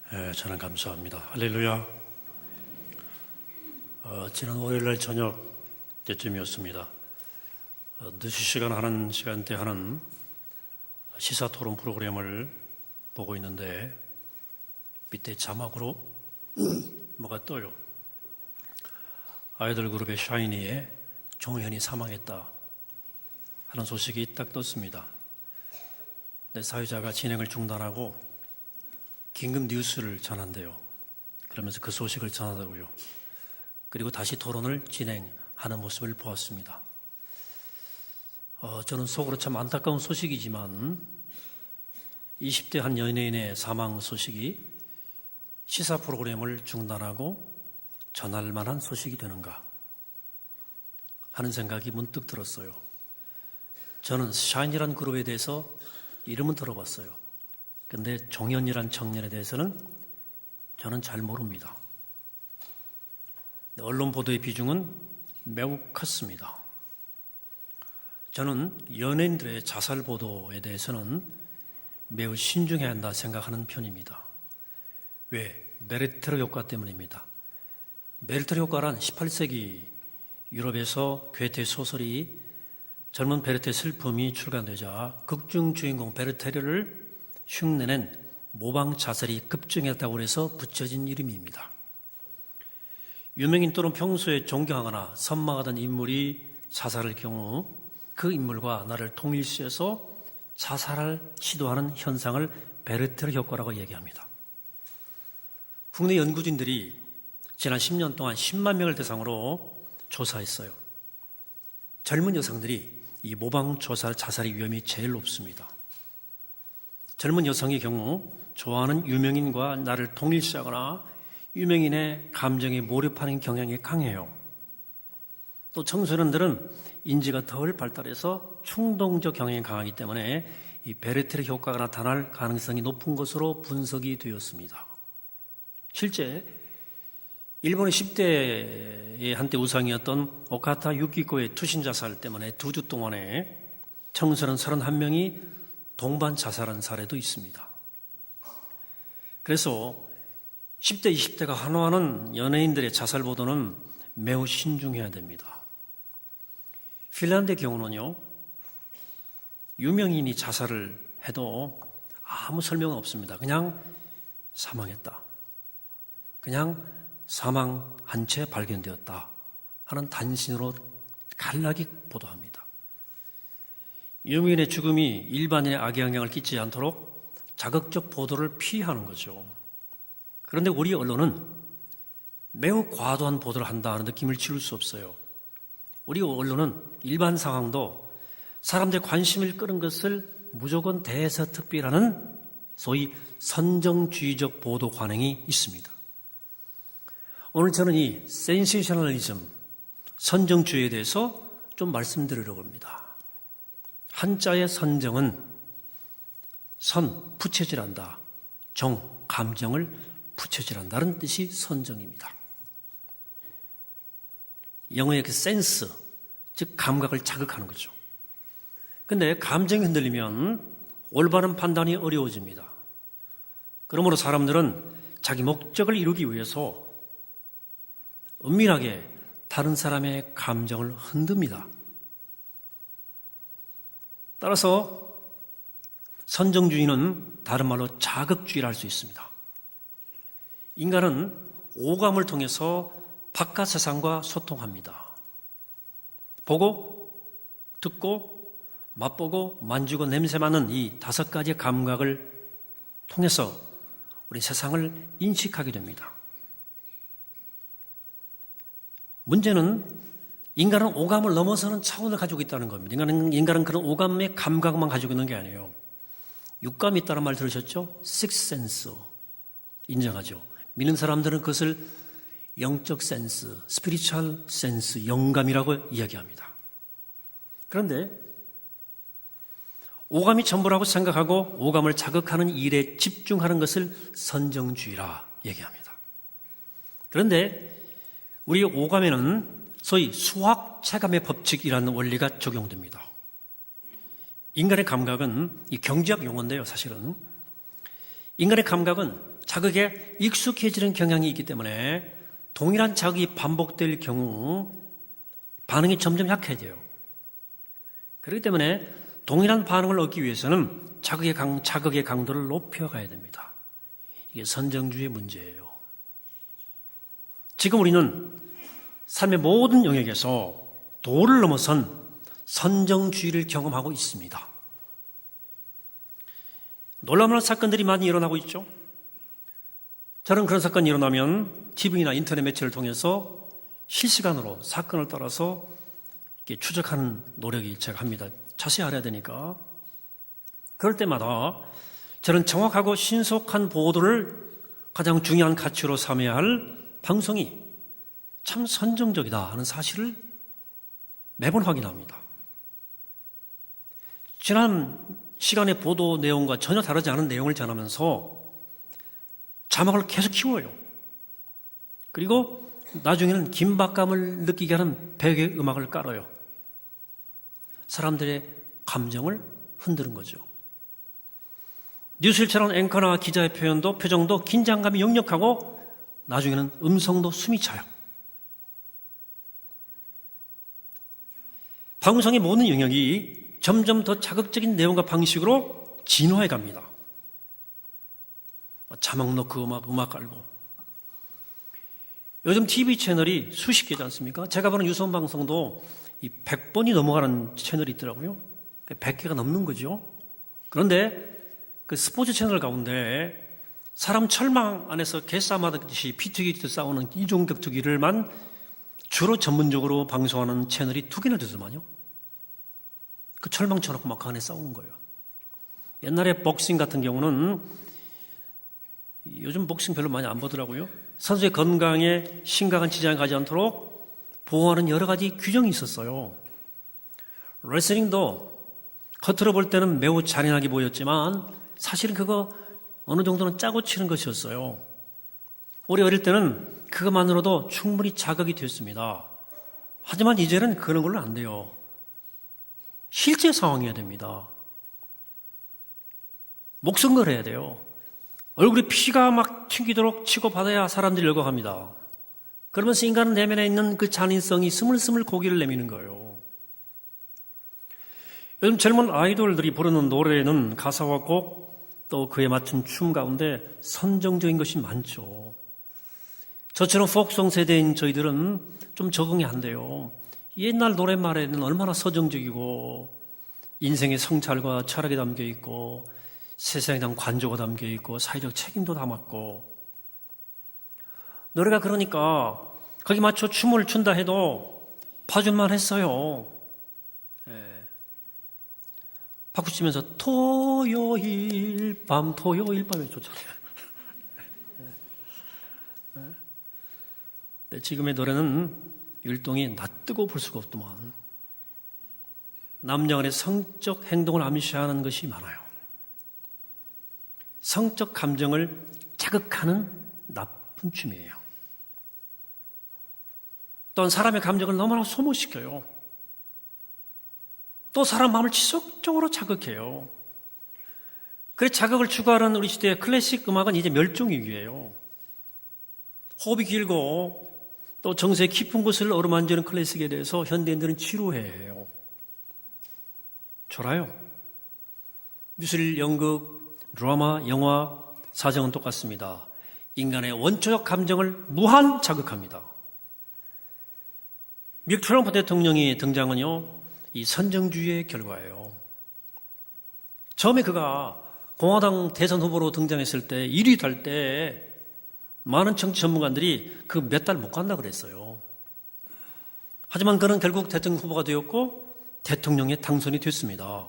저는 감사합니다. 할렐루야. 지난 월요일날 저녁 때쯤이었습니다. 늦은 시간 하는 시간대 하는 시사 토론 프로그램을 보고 있는데 밑에 자막으로 뭐가 떠요. 아이돌 그룹의 샤이니의 종현이 사망했다 하는 소식이 딱 떴습니다. 내 사회자가 진행을 중단하고 긴급 뉴스를 전한대요. 그러면서 그 소식을 전하더라고요. 그리고 다시 토론을 진행하는 모습을 보았습니다. 저는 속으로 참 안타까운 소식이지만 20대 한 연예인의 사망 소식이 시사 프로그램을 중단하고 전할 만한 소식이 되는가 하는 생각이 문득 들었어요. 저는 샤인이라는 그룹에 대해서 이름은 들어봤어요. 그런데 종현이란 청년에 대해서는 저는 잘 모릅니다. 언론 보도의 비중은 매우 컸습니다. 저는 연예인들의 자살 보도에 대해서는 매우 신중해야 한다 생각하는 편입니다. 왜? 메르테르 효과 때문입니다. 메르테르 효과란 18세기 유럽에서 괴테 소설이 젊은 베르테의 슬픔이 출간되자 극중 주인공 베르테르를 흉내낸 모방 자살이 급증했다고 해서 붙여진 이름입니다. 유명인 또는 평소에 존경하거나 선망하던 인물이 자살할 경우 그 인물과 나를 통일시해서 자살을 시도하는 현상을 베르테르 효과라고 얘기합니다. 국내 연구진들이 지난 10년 동안 10만 명을 대상으로 조사했어요. 젊은 여성들이 이 모방 자살의 위험이 제일 높습니다. 젊은 여성의 경우 좋아하는 유명인과 나를 동일시하거나 유명인의 감정에 몰입하는 경향이 강해요. 또 청소년들은 인지가 덜 발달해서 충동적 경향이 강하기 때문에 이 베르테르 효과가 나타날 가능성이 높은 것으로 분석이 되었습니다. 실제 일본의 10대의 한때 우상이었던 오카타 유키코의 투신 자살 때문에 2주 동안에 청소년 31명이 동반 자살한 사례도 있습니다. 그래서 10대, 20대가 환호하는 연예인들의 자살 보도는 매우 신중해야 됩니다. 핀란드의 경우는요, 유명인이 자살을 해도 아무 설명은 없습니다. 그냥 사망했다. 그냥 사망한 채 발견되었다 하는 단신으로 간략히 보도합니다. 유명인의 죽음이 일반인의 악영향을 끼치지 않도록 자극적 보도를 피하는 거죠. 그런데 우리 언론은 매우 과도한 보도를 한다는 느낌을 지울 수 없어요. 우리 언론은 일반 상황도 사람들의 관심을 끄는 것을 무조건 대서특필하는 소위 선정주의적 보도 관행이 있습니다. 오늘 저는 이 센세이셔널리즘, 선정주의에 대해서 좀 말씀드리려고 합니다. 한자의 선정은 선, 부채질한다. 정, 감정을 부채질한다는 뜻이 선정입니다. 영어의 그 센스, 즉 감각을 자극하는 거죠. 그런데 감정이 흔들리면 올바른 판단이 어려워집니다. 그러므로 사람들은 자기 목적을 이루기 위해서 은밀하게 다른 사람의 감정을 흔듭니다. 따라서 선정주의는 다른 말로 자극주의를 할 수 있습니다. 인간은 오감을 통해서 바깥 세상과 소통합니다. 보고, 듣고, 맛보고, 만지고, 냄새 맡는 이 5가지의 감각을 통해서 우리 세상을 인식하게 됩니다. 문제는 인간은 오감을 넘어서는 차원을 가지고 있다는 겁니다. 인간은 그런 오감의 감각만 가지고 있는 게 아니에요. 육감이 있다는 말 들으셨죠? Sixth sense. 인정하죠. 믿는 사람들은 그것을 영적 센스, 스피리추얼 센스, 영감이라고 이야기합니다. 그런데 오감이 전부라고 생각하고 오감을 자극하는 일에 집중하는 것을 선정주의라 얘기합니다. 그런데 우리 오감에는 소위 수학 체감의 법칙이라는 원리가 적용됩니다. 인간의 감각은 이 경제학 용어인데요, 사실은. 인간의 감각은 자극에 익숙해지는 경향이 있기 때문에 동일한 자극이 반복될 경우 반응이 점점 약해져요. 그렇기 때문에 동일한 반응을 얻기 위해서는 자극의 강도를 높여가야 됩니다. 이게 선정주의의 문제예요. 지금 우리는 삶의 모든 영역에서 도를 넘어선 선정주의를 경험하고 있습니다. 놀라운 사건들이 많이 일어나고 있죠. 저는 그런 사건이 일어나면 TV나 인터넷 매체를 통해서 실시간으로 사건을 따라서 이렇게 추적하는 노력이 제가 합니다. 자세히 알아야 되니까. 그럴 때마다 저는 정확하고 신속한 보도를 가장 중요한 가치로 삼아야 할 방송이 참 선정적이다 하는 사실을 매번 확인합니다. 지난 시간의 보도 내용과 전혀 다르지 않은 내용을 전하면서 자막을 계속 키워요. 그리고 나중에는 긴박감을 느끼게 하는 배경음악을 깔아요. 사람들의 감정을 흔드는 거죠. 뉴스일처럼 앵커나 기자의 표정도 긴장감이 역력하고 나중에는 음성도 숨이 차요. 방송의 모든 영역이 점점 더 자극적인 내용과 방식으로 진화해 갑니다. 자막 넣고 음악 깔고. 요즘 TV 채널이 수십 개지 않습니까? 제가 보는 유선 방송도 이 100번이 넘어가는 채널이 있더라고요. 100개가 넘는 거죠. 그런데 그 스포츠 채널 가운데 사람 철망 안에서 개싸움하듯이 피투기도 싸우는 이종 격투기를만 주로 전문적으로 방송하는 채널이 2개나 되더만요. 그 철망 쳐놓고 막 그 안에 싸우는 거예요. 옛날에 복싱 같은 경우는 요즘 복싱 별로 많이 안 보더라고요. 선수의 건강에 심각한 지장이 가지 않도록 보호하는 여러 가지 규정이 있었어요. 레슬링도 겉으로 볼 때는 매우 잔인하게 보였지만 사실은 그거 어느 정도는 짜고 치는 것이었어요. 우리 어릴 때는 그것만으로도 충분히 자극이 됐습니다. 하지만 이제는 그런 걸로 안 돼요. 실제 상황이어야 됩니다. 목숨 걸어야 돼요. 얼굴에 피가 막 튀기도록 치고받아야 사람들이 열광합니다. 그러면서 인간은 내면에 있는 그 잔인성이 스물스물 고개를 내미는 거예요. 요즘 젊은 아이돌들이 부르는 노래는 가사와 곡 또 그에 맞춘 춤 가운데 선정적인 것이 많죠. 저처럼 포크송 세대인 저희들은 좀 적응이 안 돼요. 옛날 노랫말에는 얼마나 서정적이고 인생의 성찰과 철학이 담겨 있고 세상에 대한 관조가 담겨 있고 사회적 책임도 담았고 노래가 그러니까 거기 맞춰 춤을 춘다 해도 봐줄만 했어요. 박수 치면서 토요일 밤에 좋잖아요. 네, 지금의 노래는 율동이 낯뜨고 볼 수가 없더만. 남녀 간의 성적 행동을 암시하는 것이 많아요. 성적 감정을 자극하는 나쁜 춤이에요. 또한 사람의 감정을 너무나 소모시켜요. 또 사람 마음을 지속적으로 자극해요. 그래서 자극을 추구하는 우리 시대의 클래식 음악은 이제 멸종 위기예요. 호흡이 길고 또 정서의 깊은 곳을 어루만지는 클래식에 대해서 현대인들은 지루해해요. 졸아요. 미술, 연극, 드라마, 영화, 사정은 똑같습니다. 인간의 원초적 감정을 무한 자극합니다. 미국 트럼프 대통령의 등장은요, 이 선정주의의 결과예요. 처음에 그가 공화당 대선 후보로 등장했을 때 1위 달 때 많은 정치 전문가들이 그 몇 달 못 간다 그랬어요. 하지만 그는 결국 대통령 후보가 되었고 대통령에 당선이 됐습니다.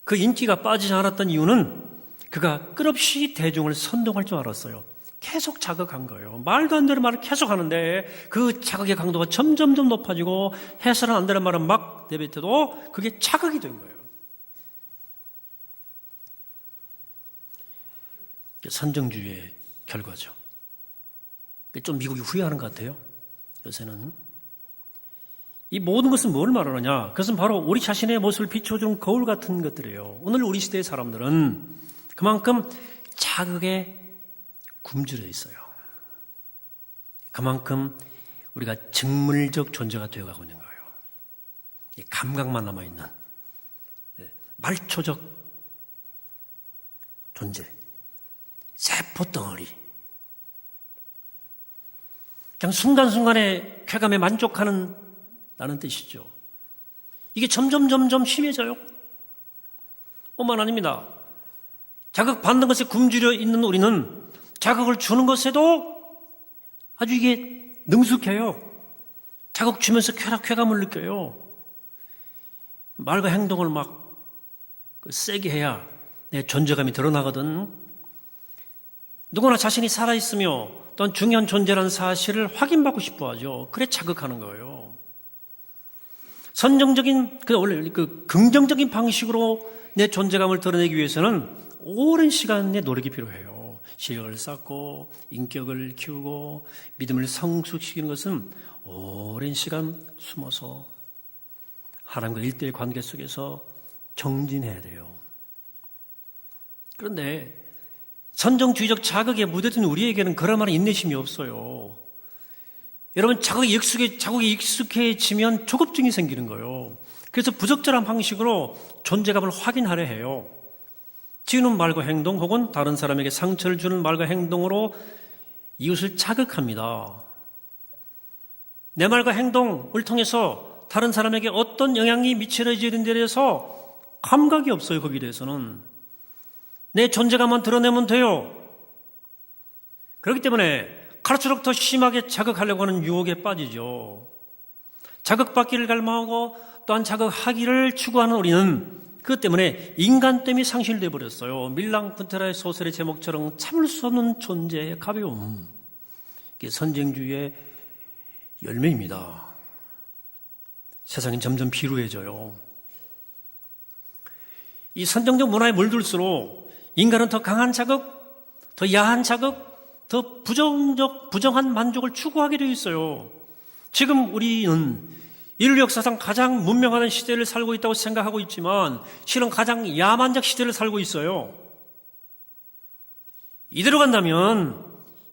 그 인기가 빠지지 않았던 이유는 그가 끝없이 대중을 선동할 줄 알았어요. 계속 자극한 거예요. 말도 안 되는 말을 계속 하는데 그 자극의 강도가 점점점 높아지고 해서는 안 되는 말을 막 내뱉어도 그게 자극이 된 거예요. 선정주의의 결과죠. 좀 미국이 후회하는 것 같아요. 요새는. 이 모든 것은 뭘 말하느냐? 그것은 바로 우리 자신의 모습을 비춰주는 거울 같은 것들이에요. 오늘 우리 시대의 사람들은 그만큼 자극에 굶주려 있어요. 그만큼 우리가 직물적 존재가 되어가고 있는 거예요. 이 감각만 남아있는 말초적 존재, 세포덩어리. 그냥 순간순간의 쾌감에 만족하는 라는 뜻이죠. 이게 점점 심해져요. 뿐만 아닙니다. 자극받는 것에 굶주려 있는 우리는 자극을 주는 것에도 아주 이게 능숙해요. 자극 주면서 쾌감을 느껴요. 말과 행동을 막 세게 해야 내 존재감이 드러나거든. 누구나 자신이 살아있으며 또한 중요한 존재라는 사실을 확인받고 싶어 하죠. 그래 자극하는 거예요. 선정적인, 원래 긍정적인 방식으로 내 존재감을 드러내기 위해서는 오랜 시간의 노력이 필요해요. 실력을 쌓고, 인격을 키우고, 믿음을 성숙시키는 것은 오랜 시간 숨어서 하나님과 일대의 관계 속에서 정진해야 돼요. 그런데 선정주의적 자극에 무뎌진 우리에게는 그럴 만한 인내심이 없어요. 여러분, 자극에 익숙해지면 조급증이 생기는 거예요. 그래서 부적절한 방식으로 존재감을 확인하려 해요. 지우는 말과 행동 혹은 다른 사람에게 상처를 주는 말과 행동으로 이웃을 자극합니다. 내 말과 행동을 통해서 다른 사람에게 어떤 영향이 미쳐지는 데 대해서 감각이 없어요. 거기에 대해서는. 내 존재감만 드러내면 돼요. 그렇기 때문에 갈수록 더 심하게 자극하려고 하는 유혹에 빠지죠. 자극받기를 갈망하고 또한 자극하기를 추구하는 우리는 그것 때문에 인간됨이 상실되어 버렸어요. 밀랑 쿤테라의 소설의 제목처럼 참을 수 없는 존재의 가벼움. 이게 선정주의의 열매입니다. 세상이 점점 비루해져요. 이 선정적 문화에 물들수록 인간은 더 강한 자극, 더 야한 자극, 더 부정한 만족을 추구하게 되어 있어요. 지금 우리는 인류 역사상 가장 문명하는 시대를 살고 있다고 생각하고 있지만 실은 가장 야만적 시대를 살고 있어요. 이대로 간다면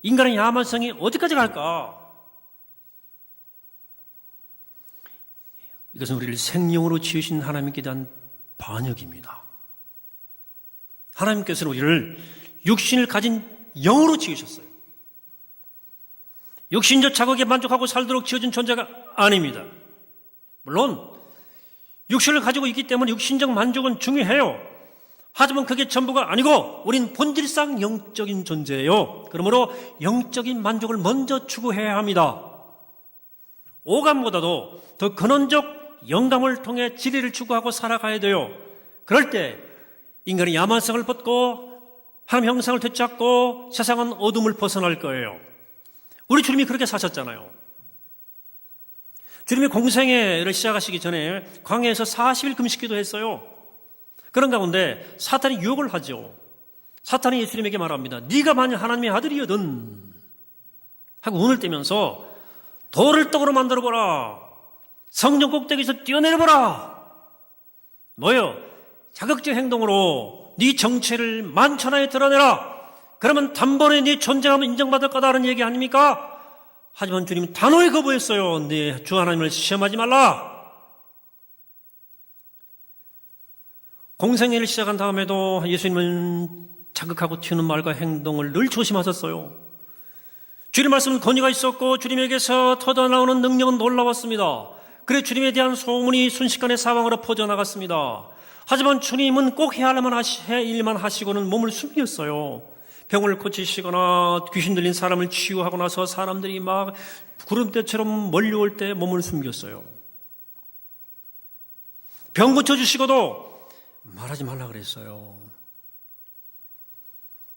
인간의 야만성이 어디까지 갈까? 이것은 우리를 생명으로 지으신 하나님께 대한 반역입니다. 하나님께서는 우리를 육신을 가진 영으로 지으셨어요. 육신적 자극에 만족하고 살도록 지어진 존재가 아닙니다. 물론 육신을 가지고 있기 때문에 육신적 만족은 중요해요. 하지만 그게 전부가 아니고 우린 본질상 영적인 존재예요. 그러므로 영적인 만족을 먼저 추구해야 합니다. 오감보다도 더 근원적 영감을 통해 진리를 추구하고 살아가야 돼요. 그럴 때 인간이 야만성을 벗고 하나님 형상을 되찾고 세상은 어둠을 벗어날 거예요. 우리 주님이 그렇게 사셨잖아요. 주님이 공생애를 시작하시기 전에 광야에서 40일 금식기도 했어요. 그런 가운데 사탄이 유혹을 하죠. 사탄이 예수님에게 말합니다. 네가 만약 하나님의 아들이거든 하고 운을 떼면서 돌을 떡으로 만들어보라. 성전 꼭대기에서 뛰어내려보라. 뭐요? 자극적 행동으로 네 정체를 만천하에 드러내라. 그러면 단번에 네 존재감을 인정받을 거다라는 얘기 아닙니까? 하지만 주님은 단호히 거부했어요. 네 주 하나님을 시험하지 말라. 공생애를 시작한 다음에도 예수님은 자극하고 튀는 말과 행동을 늘 조심하셨어요. 주님 말씀은 권위가 있었고 주님에게서 터져나오는 능력은 놀라웠습니다. 그래 주님에 대한 소문이 순식간에 사방으로 퍼져나갔습니다. 하지만 주님은 꼭 해야 할 일만 하시고는 몸을 숨겼어요. 병을 고치시거나 귀신 들린 사람을 치유하고 나서 사람들이 막 구름대처럼 몰려올 때 몸을 숨겼어요. 병 고쳐주시고도 말하지 말라 그랬어요.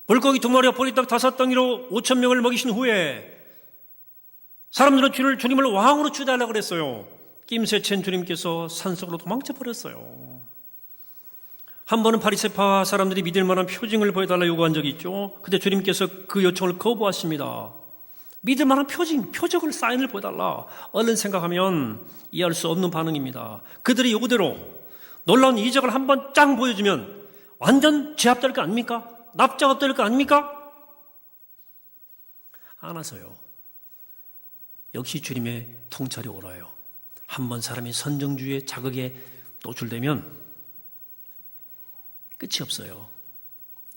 물고기 2마리와 보리떡 5덩이로 5,000명을 먹이신 후에 사람들은 주님을 왕으로 추대하려고 그랬어요. 낌새챈 주님께서 산속으로 도망쳐 버렸어요. 한 번은 바리새파 사람들이 믿을 만한 표징을 보여달라 요구한 적이 있죠. 그때 주님께서 그 요청을 거부하십니다. 믿을 만한 표적을 사인을 보여달라. 얼른 생각하면 이해할 수 없는 반응입니다. 그들의 요구대로 놀라운 이적을 한 번 짱 보여주면 완전 제압될 거 아닙니까? 납작 엎드릴 거 아닙니까? 안 와서요. 역시 주님의 통찰이 옳아요. 한번 사람이 선정주의 자극에 노출되면 끝이 없어요.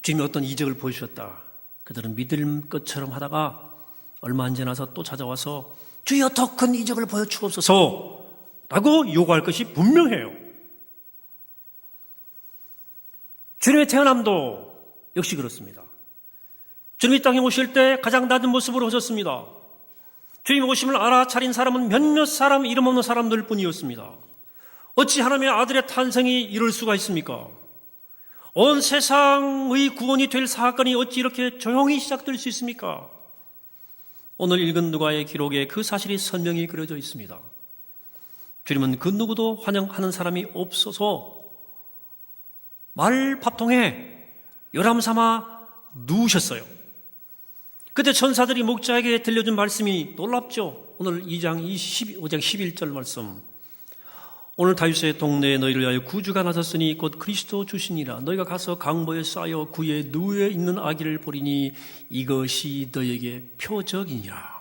주님이 어떤 이적을 보여주셨다. 그들은 믿을 것처럼 하다가 얼마 안 지나서 또 찾아와서 주여 더 큰 이적을 보여주옵소서 라고 요구할 것이 분명해요. 주님의 태어남도 역시 그렇습니다. 주님이 땅에 오실 때 가장 낮은 모습으로 오셨습니다. 주님의 오심을 알아차린 사람은 몇몇 사람, 이름 없는 사람들 뿐이었습니다. 어찌 하나님의 아들의 탄생이 이럴 수가 있습니까? 온 세상의 구원이 될 사건이 어찌 이렇게 조용히 시작될 수 있습니까? 오늘 읽은 누가의 기록에 그 사실이 선명히 그려져 있습니다. 주님은 그 누구도 환영하는 사람이 없어서 말밥통에 요람 삼아 누우셨어요. 그때 천사들이 목자에게 들려준 말씀이 놀랍죠. 오늘 5장 11절 말씀. 오늘 다윗의 동네에 너희를 위하여 구주가 나섰으니 곧 그리스도 주시니라. 너희가 가서 강보에 쌓여 구에 누워 있는 아기를 보리니 이것이 너희에게 표적이니라.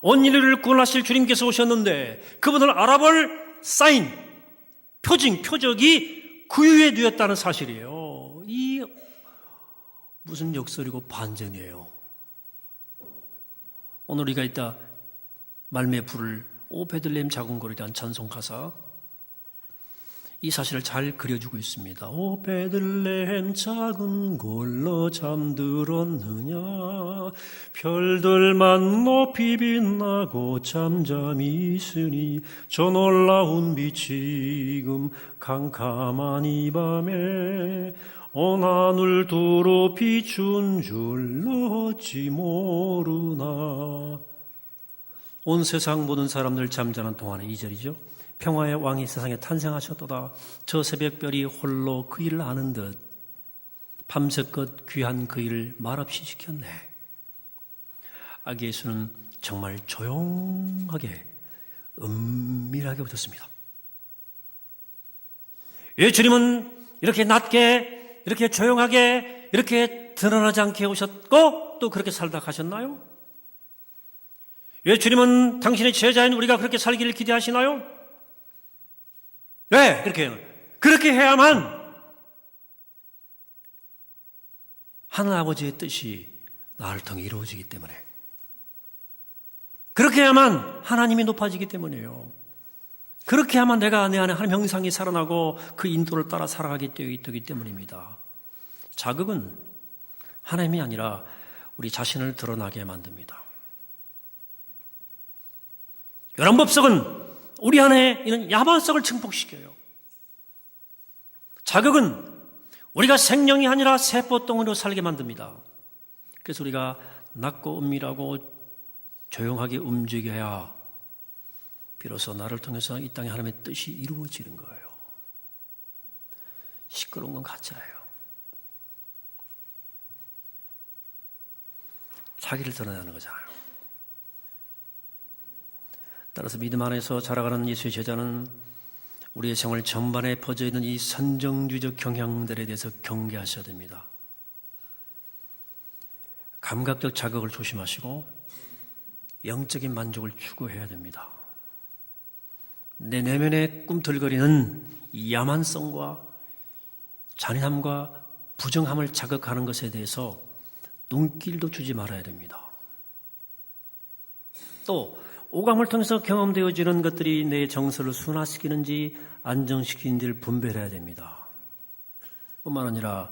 온 인류를 구원하실 주님께서 오셨는데 그분을 알아볼 사인, 표적이 구유에 누웠다는 사실이에요. 이 무슨 역설이고 반전이에요. 오늘 우리가 이따 말미에 부를 오 베들레헴 작은 골이라는 찬송 가사, 이 사실을 잘 그려주고 있습니다. 오 베들레헴 작은 골로 잠들었느냐, 별들만 높이 빛나고 잠잠히 있으니 저 놀라운 빛이 지금 캄캄한 이 밤에 온 하늘 두루 비춘 줄 어찌 모르나. 온 세상 모든 사람들 잠자는 동안의 2절이죠. 평화의 왕이 세상에 탄생하셨도다. 저 새벽별이 홀로 그 일을 아는 듯 밤새껏 귀한 그 일을 말없이 지켰네. 아기 예수는 정말 조용하게 은밀하게 오셨습니다. 왜 주님은 이렇게 낮게, 이렇게 조용하게, 이렇게 드러나지 않게 오셨고 또 그렇게 살다 가셨나요? 왜 주님은 당신의 제자인 우리가 그렇게 살기를 기대하시나요? 왜 그렇게 해요? 그렇게 해야만 하늘 아버지의 뜻이 나를 통해 이루어지기 때문에, 그렇게 해야만 하나님이 높아지기 때문이에요. 그렇게 해야만 내가 내 안에 하나님 형상이 살아나고 그 인도를 따라 살아가게 되기 때문입니다. 자극은 하나님이 아니라 우리 자신을 드러나게 만듭니다. 요란법석은 우리 안에 있는 야만성을 증폭시켜요. 자극은 우리가 생명이 아니라 세포덩어리로 살게 만듭니다. 그래서 우리가 낮고 은밀하고 조용하게 움직여야 비로소 나를 통해서 이 땅에 하나님의 뜻이 이루어지는 거예요. 시끄러운 건 가짜예요. 자기를 드러내는 거잖아요. 따라서 믿음 안에서 자라가는 예수의 제자는 우리의 생활 전반에 퍼져있는 이 선정주의적 경향들에 대해서 경계하셔야 됩니다. 감각적 자극을 조심하시고 영적인 만족을 추구해야 됩니다. 내 내면에 꿈틀거리는 이 야만성과 잔인함과 부정함을 자극하는 것에 대해서 눈길도 주지 말아야 됩니다. 또 오감을 통해서 경험되어지는 것들이 내 정서를 순화시키는지 안정시키는지를 분별해야 됩니다. 뿐만 아니라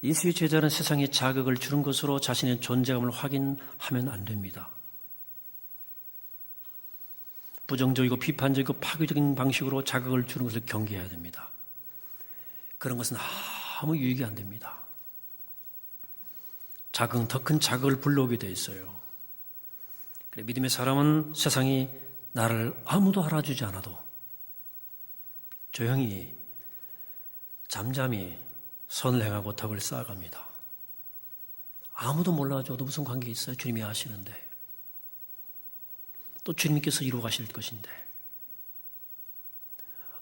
예수의 제자는 세상에 자극을 주는 것으로 자신의 존재감을 확인하면 안 됩니다. 부정적이고 비판적이고 파괴적인 방식으로 자극을 주는 것을 경계해야 됩니다. 그런 것은 아무 유익이 안 됩니다. 자극은 더 큰 자극을 불러오게 돼 있어요. 그래, 믿음의 사람은 세상이 나를 아무도 알아주지 않아도 조용히 잠잠히 선을 행하고 덕을 쌓아갑니다. 아무도 몰라줘도 무슨 관계 있어요? 주님이 아시는데, 또 주님께서 이루어 가실 것인데.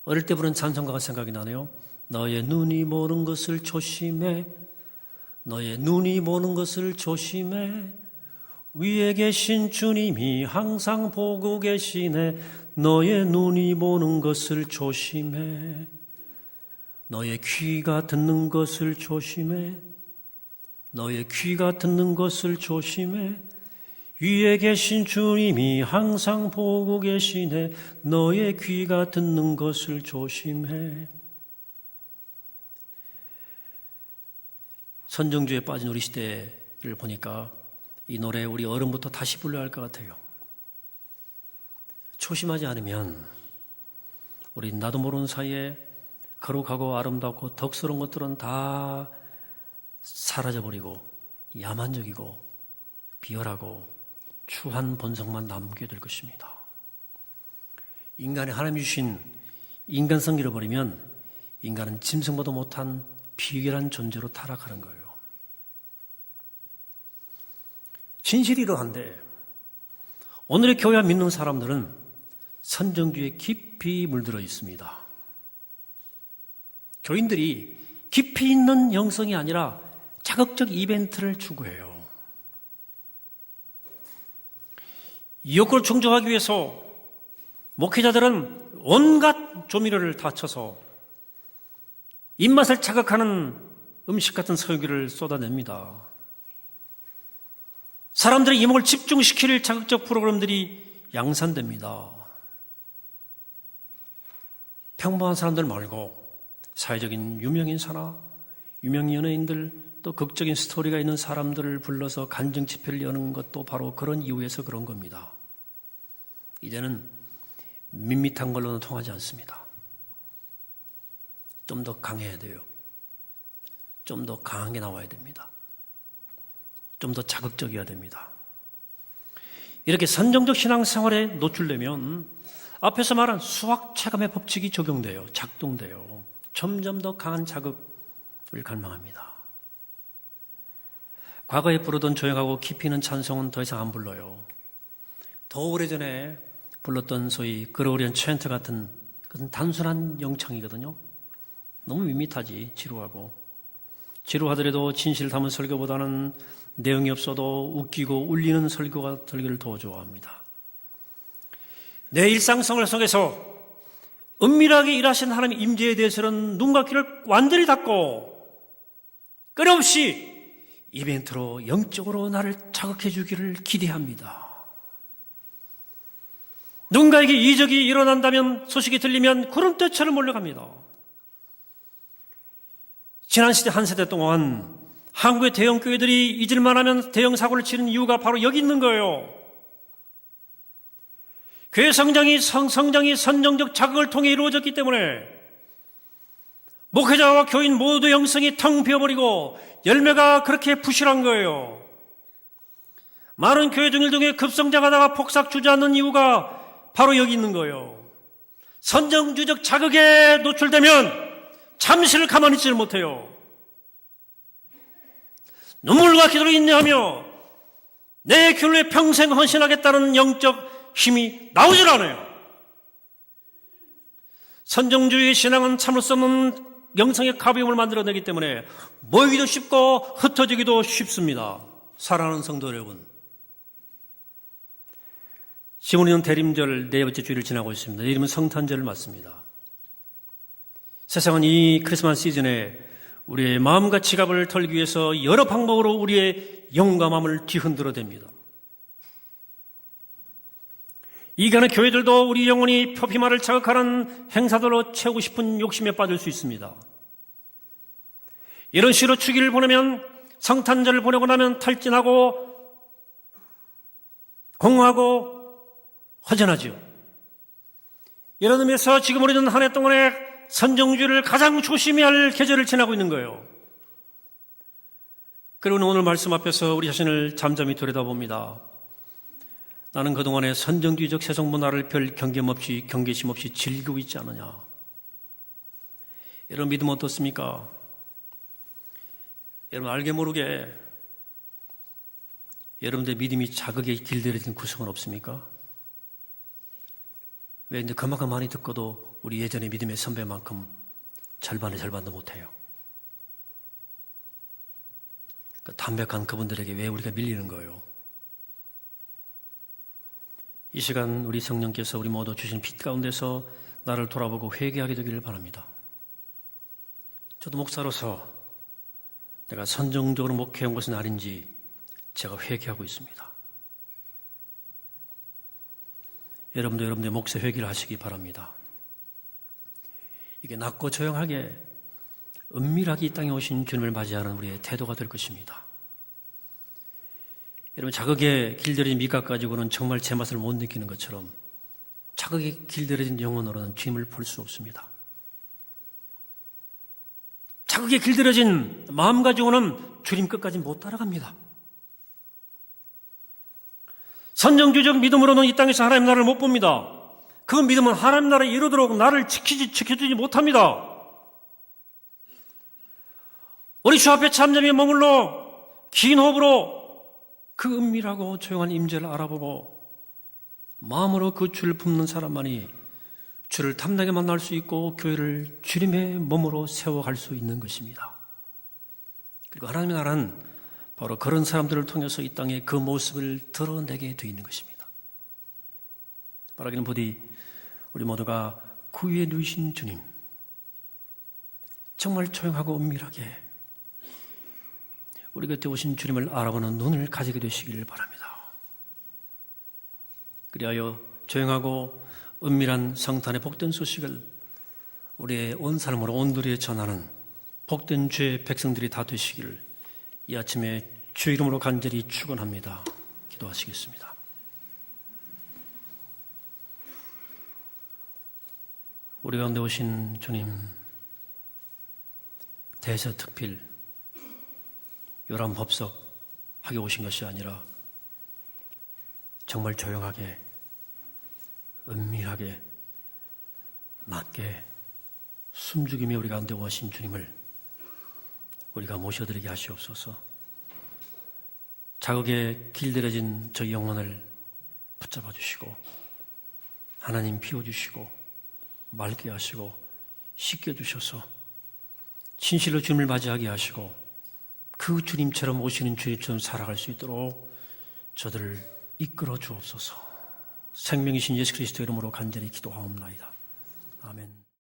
어릴 때 부른 찬송가가 생각이 나네요. 너의 눈이 보는 것을 조심해. 너의 눈이 보는 것을 조심해. 위에 계신 주님이 항상 보고 계시네. 너의 눈이 보는 것을 조심해. 너의 귀가 듣는 것을 조심해. 너의 귀가 듣는 것을 조심해. 위에 계신 주님이 항상 보고 계시네. 너의 귀가 듣는 것을 조심해. 선정주에 빠진 우리 시대를 보니까 이 노래 우리 어른부터 다시 불러야 할 것 같아요. 조심하지 않으면 우리 나도 모르는 사이에 거룩하고 아름답고 덕스러운 것들은 다 사라져버리고 야만적이고 비열하고 추한 본성만 남게 될 것입니다. 인간의 하나님이 주신 인간성 잃어버리면 인간은 짐승보다 못한 비결한 존재로 타락하는 거예요. 진실이 이러한데 오늘의 교회와 믿는 사람들은 선정주의에 깊이 물들어 있습니다. 교인들이 깊이 있는 영성이 아니라 자극적 이벤트를 추구해요. 이 욕구를 충족하기 위해서 목회자들은 온갖 조미료를 다 쳐서 입맛을 자극하는 음식 같은 설교를 쏟아냅니다. 사람들의 이목을 집중시킬 자극적 프로그램들이 양산됩니다. 평범한 사람들 말고 사회적인 유명인사나 유명 연예인들 또 극적인 스토리가 있는 사람들을 불러서 간증 집회를 여는 것도 바로 그런 이유에서 그런 겁니다. 이제는 밋밋한 걸로는 통하지 않습니다. 좀 더 강해야 돼요. 좀 더 강하게 나와야 됩니다. 좀 더 자극적이어야 됩니다. 이렇게 선정적 신앙생활에 노출되면 앞에서 말한 수학 체감의 법칙이 적용돼요. 작동돼요. 점점 더 강한 자극을 갈망합니다. 과거에 부르던 조용하고 깊이 있는 찬송은 더 이상 안 불러요. 더 오래전에 불렀던 소위 그레고리안 챈트 같은 그것은 단순한 영창이거든요. 너무 밋밋하지, 지루하고. 지루하더라도 진실을 담은 설교보다는 내용이 없어도 웃기고 울리는 설교를 더 좋아합니다. 내 일상생활 속에서 은밀하게 일하신 하나님의 임재에 대해서는 눈과 귀를 완전히 닫고 끊임없이 이벤트로 영적으로 나를 자극해 주기를 기대합니다. 누군가에게 이적이 일어난다면 소식이 들리면 구름대처럼 몰려갑니다. 지난 시대 한 세대 동안 한국의 대형 교회들이 잊을만 하면 대형 사고를 치는 이유가 바로 여기 있는 거예요. 교회 성장이 선정적 자극을 통해 이루어졌기 때문에 목회자와 교인 모두 영성이 텅 비어버리고 열매가 그렇게 부실한 거예요. 많은 교회들 중에 급성장하다가 폭삭 주저앉는 이유가 바로 여기 있는 거예요. 선정주의적 자극에 노출되면 잠시를 가만히 있지를 못해요. 눈물과 기도로 인내하며 내 교회에 평생 헌신하겠다는 영적 힘이 나오질 않아요. 선정주의 신앙은 참을 수 없는 영성의 가벼움을 만들어내기 때문에 모이기도 쉽고 흩어지기도 쉽습니다. 사랑하는 성도 여러분, 지금 우리는 대림절 네 번째 주일을 지나고 있습니다. 내일은 성탄절을 맞습니다. 세상은 이 크리스마스 시즌에 우리의 마음과 지갑을 털기 위해서 여러 방법으로 우리의 영과 마음을 뒤흔들어댑니다. 이간의 교회들도 우리 영혼이 표피마를 자극하는 행사들로 채우고 싶은 욕심에 빠질 수 있습니다. 이런 식으로 주기를 보내면 성탄절을 보내고 나면 탈진하고 공허하고 허전하죠. 이런 의미에서 지금 우리는 한 해 동안에 선정주의를 가장 조심해야 할 계절을 지나고 있는 거예요. 그리고 오늘 말씀 앞에서 우리 자신을 잠잠히 들여다봅니다. 나는 그동안에 선정주의적 세속 문화를 별 경계심 없이 즐기고 있지 않느냐. 여러분 믿음 어떻습니까? 여러분 알게 모르게 여러분들의 믿음이 자극에 길들여진 구석은 없습니까? 왜 이제 그만큼 많이 듣고도 우리 예전의 믿음의 선배만큼 절반의 절반도 못해요. 그 담백한 그분들에게 왜 우리가 밀리는 거예요? 이 시간 우리 성령께서 우리 모두 주신 빛 가운데서 나를 돌아보고 회개하게 되기를 바랍니다. 저도 목사로서 내가 선정적으로 목회한 것은 아닌지 제가 회개하고 있습니다. 여러분도 여러분의 몫의 회개를 하시기 바랍니다. 이게 낮고 조용하게 은밀하게 이 땅에 오신 주님을 맞이하는 우리의 태도가 될 것입니다. 여러분, 자극에 길들여진 미각 가지고는 정말 제맛을 못 느끼는 것처럼 자극에 길들여진 영혼으로는 주님을 볼 수 없습니다. 자극에 길들여진 마음 가지고는 주님 끝까지 못 따라갑니다. 선정주의적 믿음으로는 이 땅에서 하나님 나라를 못 봅니다. 그 믿음은 하나님 나라에 이르도록 나를 지켜주지 못합니다. 우리 주 앞에 잠잠히 머물러 긴 호흡으로 그 은밀하고 조용한 임재를 알아보고 마음으로 그 주를 품는 사람만이 주를 탐나게 만날 수 있고 교회를 주님의 몸으로 세워갈 수 있는 것입니다. 그리고 하나님의 나라는 바로 그런 사람들을 통해서 이 땅에 그 모습을 드러내게 되어 있는 것입니다. 바라기는 부디 우리 모두가 그 위에 누이신 주님, 정말 조용하고 은밀하게 우리 곁에 오신 주님을 알아보는 눈을 가지게 되시기를 바랍니다. 그리하여 조용하고 은밀한 성탄의 복된 소식을 우리의 온 삶으로 온누리에 전하는 복된 주의 백성들이 다 되시기를 이 아침에 주의 이름으로 간절히 축원합니다. 기도하시겠습니다. 우리 가운데 오신 주님, 대서특필 요람법석하게 오신 것이 아니라 정말 조용하게 은밀하게 낮게 숨죽이며 우리 가운데 오신 주님을 우리가 모셔드리게 하시옵소서. 자극에 길들여진 저희 영혼을 붙잡아 주시고 하나님 피워주시고 맑게 하시고 씻겨주셔서 진실로 주님을 맞이하게 하시고 그 주님처럼 오시는 주님처럼 살아갈 수 있도록 저들을 이끌어 주옵소서. 생명이신 예수 그리스도 이름으로 간절히 기도하옵나이다. 아멘.